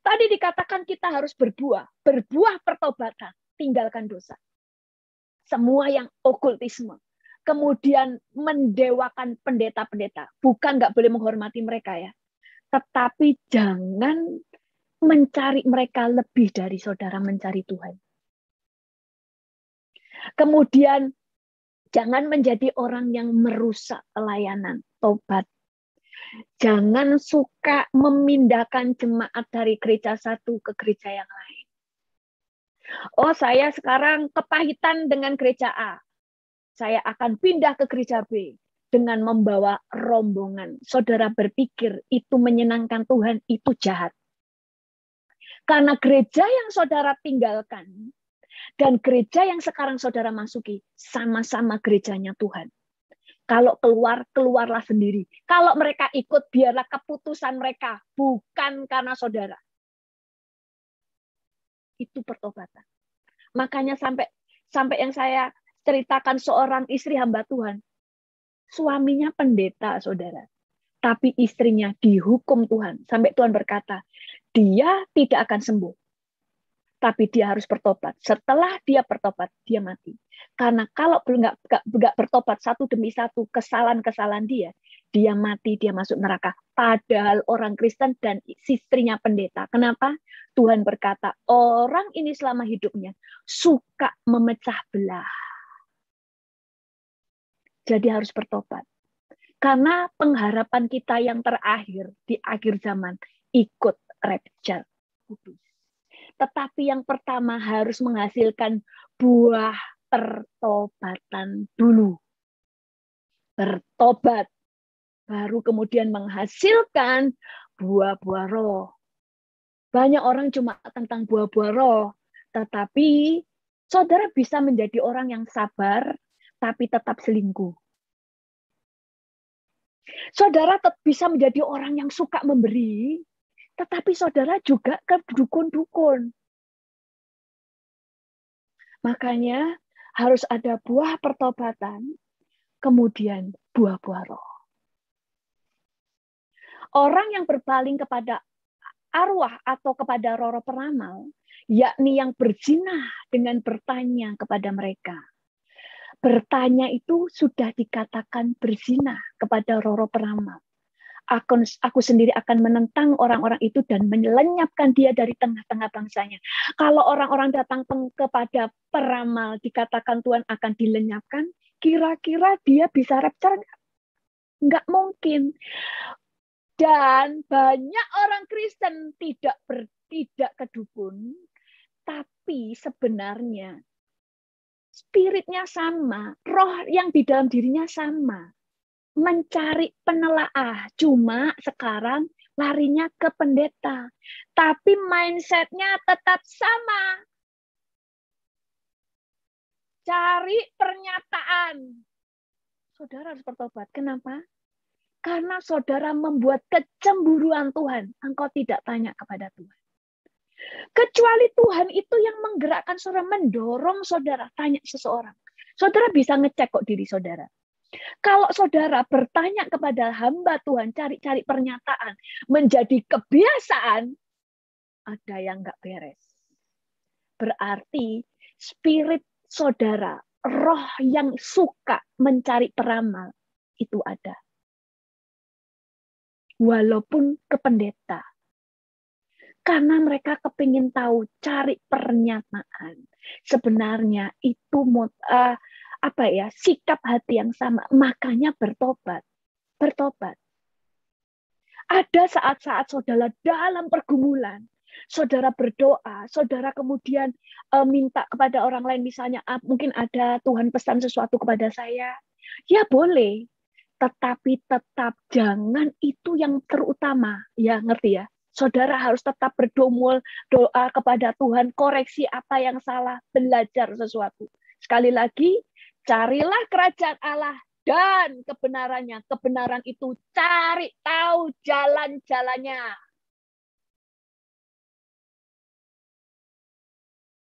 Tadi dikatakan kita harus berbuah pertobatan, tinggalkan dosa. Semua yang okultisme, kemudian mendewakan pendeta-pendeta, bukan nggak boleh menghormati mereka ya, tetapi jangan mencari mereka lebih dari saudara mencari Tuhan. Kemudian jangan menjadi orang yang merusak pelayanan, tobat. Jangan suka memindahkan jemaat dari gereja satu ke gereja yang lain. Oh, saya sekarang kepahitan dengan gereja A. Saya akan pindah ke gereja B dengan membawa rombongan. Saudara berpikir itu menyenangkan Tuhan, itu jahat. Karena gereja yang saudara tinggalkan dan gereja yang sekarang saudara masuki sama-sama gerejanya Tuhan. Kalau keluar, keluarlah sendiri. Kalau mereka ikut, biarlah keputusan mereka, bukan karena saudara. Itu pertobatan. Makanya sampai yang saya ceritakan seorang istri hamba Tuhan. Suaminya pendeta, saudara. Tapi istrinya dihukum Tuhan. Sampai Tuhan berkata, dia tidak akan sembuh. Tapi dia harus bertobat. Setelah dia bertobat, dia mati. Karena kalau nggak bertobat satu demi satu kesalahan-kesalahan dia mati, dia masuk neraka. Padahal orang Kristen dan istrinya pendeta. Kenapa? Tuhan berkata, orang ini selama hidupnya suka memecah belah. Jadi harus bertobat. Karena pengharapan kita yang terakhir di akhir zaman ikut rapture kudus. Tetapi yang pertama harus menghasilkan buah pertobatan dulu. Bertobat. Baru kemudian menghasilkan buah-buah roh. Banyak orang cuma tentang buah-buah roh. Tetapi saudara bisa menjadi orang yang sabar, tapi tetap selingkuh. Saudara tetap bisa menjadi orang yang suka memberi, tetapi saudara juga ke dukun-dukun. Makanya harus ada buah pertobatan, kemudian buah-buah roh. Orang yang berpaling kepada arwah atau kepada roh-roh peramal, yakni yang berzinah dengan bertanya kepada mereka. Bertanya itu sudah dikatakan berzinah kepada roh-roh peramal. Aku sendiri akan menentang orang-orang itu dan melenyapkan dia dari tengah-tengah bangsanya. Kalau orang-orang datang kepada peramal, dikatakan Tuhan akan dilenyapkan, kira-kira dia bisa rapture? Nggak mungkin. Dan banyak orang Kristen tidak ke dukun, tapi sebenarnya spiritnya sama, roh yang di dalam dirinya sama. Mencari penelaah, cuma sekarang larinya ke pendeta. Tapi mindset-nya tetap sama. Cari pernyataan. Saudara harus bertobat. Kenapa? Karena saudara membuat kecemburuan Tuhan. Engkau tidak tanya kepada Tuhan. Kecuali Tuhan itu yang menggerakkan saudara, mendorong saudara tanya seseorang. Saudara bisa ngecek kok diri saudara. Kalau saudara bertanya kepada hamba Tuhan, cari-cari pernyataan, menjadi kebiasaan, ada yang nggak beres. Berarti spirit saudara, roh yang suka mencari peramal, itu ada. Walaupun ke pendeta. Karena mereka kepingin tahu, cari pernyataan. Sebenarnya itu sikap hati yang sama, makanya bertobat. Ada saat-saat saudara dalam pergumulan, saudara berdoa, saudara kemudian minta kepada orang lain, misalnya mungkin ada Tuhan pesan sesuatu kepada saya, ya boleh, tetapi tetap jangan itu yang terutama, ya ngerti ya. Saudara harus tetap berdomol, doa kepada Tuhan, koreksi apa yang salah, belajar sesuatu. Sekali lagi, carilah kerajaan Allah dan kebenarannya. Kebenaran itu cari tahu jalan-jalannya.